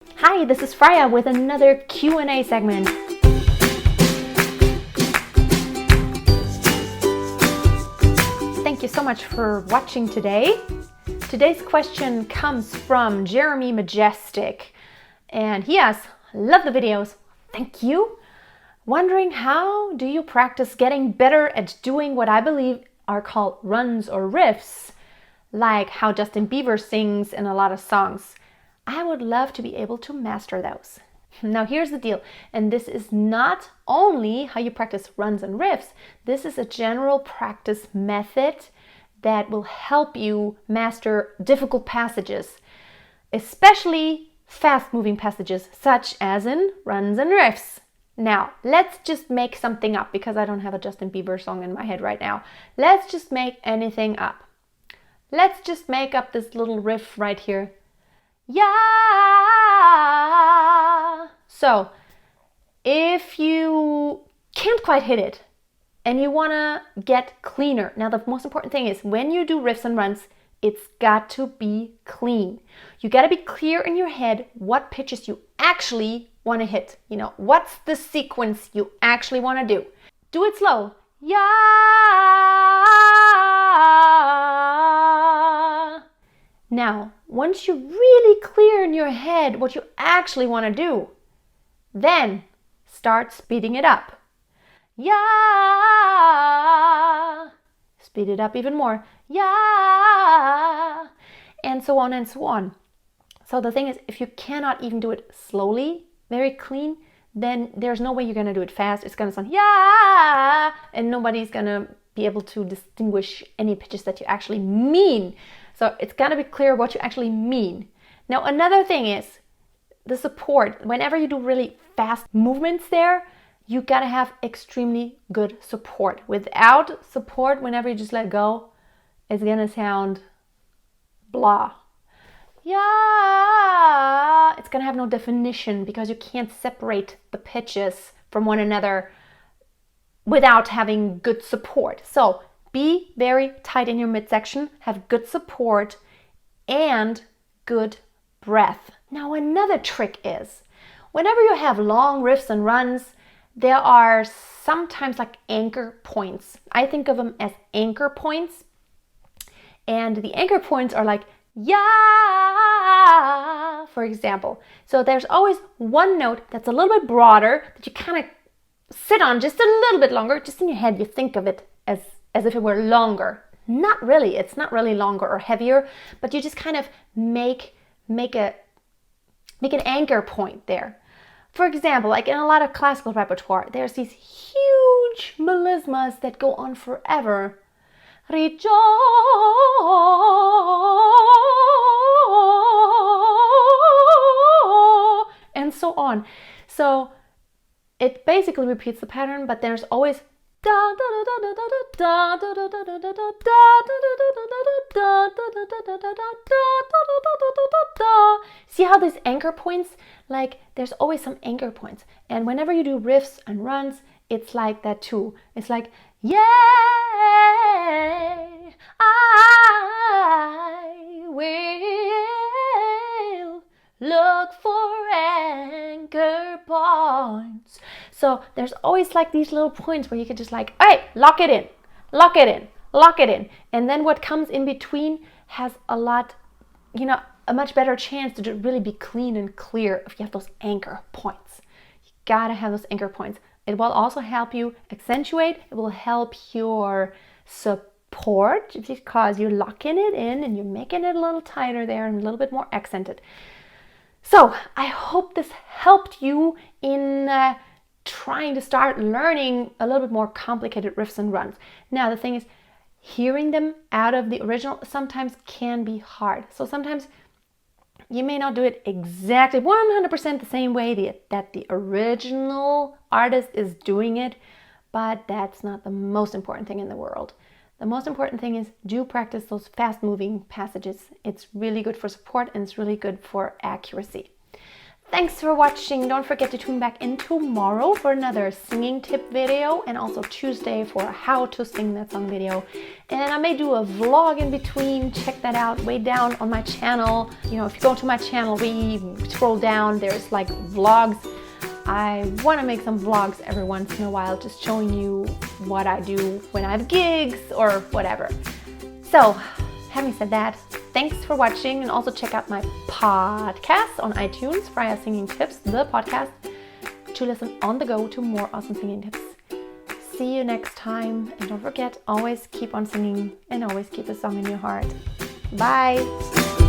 Hi, this is Freya with another Q&A segment. Thank you so much for watching today. Today's question comes from Jeremy Majestic, and he asks, love the videos, thank you. Wondering how do you practice getting better at doing what I believe are called runs or riffs, like how Justin Bieber sings in a lot of songs. I would love to be able to master those. Now here's the deal, and this is not only how you practice runs and riffs, this is a general practice method that will help you master difficult passages, especially fast-moving passages such as in runs and riffs. Now, let's just make something up because I don't have a Justin Bieber song in my head right now. Let's just make anything up. Let's just make up this little riff right here. Yeah. So, if you can't quite hit it and you want to get cleaner, now the most important thing is when you do riffs and runs, it's got to be clean. You got to be clear in your head what pitches you actually want to hit. You know, what's the sequence you actually want to do. Do it slow. Yeah. Now, once you're really clear in your head what you actually want to do, then start speeding it up. Yeah. Speed it up even more. Yeah. And so on and so on. So the thing is, if you cannot even do it slowly, very clean, then there's no way you're going to do it fast. It's going to sound yeah, and nobody's going to be able to distinguish any pitches that you actually mean. So it's got to be clear what you actually mean. Now, another thing is the support. Whenever you do really fast movements there, you got to have extremely good support. Without support, whenever you just let go, it's going to sound blah. Yeah, it's going to have no definition because you can't separate the pitches from one another without having good support. So be very tight in your midsection, have good support and good breath. Now another trick is, whenever you have long riffs and runs, there are sometimes like anchor points. I think of them as anchor points. And the anchor points are like, yeah, for example. So there's always one note that's a little bit broader that you kind of sit on just a little bit longer. Just in your head, you think of it as if it were longer. Not really, it's not really longer or heavier, but you just kind of make an anchor point there. For example, like in a lot of classical repertoire, there's these huge melismas that go on forever. Rejoice, and so on. So it basically repeats the pattern, but there's always see how these anchor points, like there's always some anchor points, and whenever you do riffs and runs, it's like that too. It's like, yay, I will look for anchor points. So there's always like these little points where you can just like, hey, lock it in, lock it in, lock it in. And then what comes in between has a lot, a much better chance to really be clean and clear if you have those anchor points. You gotta have those anchor points. It will also help you accentuate. It will help your support because you're locking it in and you're making it a little tighter there and a little bit more accented. So I hope this helped you in trying to start learning a little bit more complicated riffs and runs. Now the thing is, hearing them out of the original sometimes can be hard. So sometimes you may not do it exactly 100% the same way that the original artist is doing it, but that's not the most important thing in the world. The most important thing is do practice those fast-moving passages. It's really good for support and it's really good for accuracy. Thanks for watching. Don't forget to tune back in tomorrow for another singing tip video, and also Tuesday for how to sing that song video. And I may do a vlog in between. Check that out way down on my channel. You know, if you go to my channel, we scroll down, there's like vlogs. I want to make some vlogs every once in a while, just showing you what I do when I have gigs or whatever. So, having said that, thanks for watching, and also check out my podcast on iTunes, Freya Singing Tips, the podcast, to listen on the go to more awesome singing tips. See you next time, and don't forget, always keep on singing and always keep a song in your heart. Bye!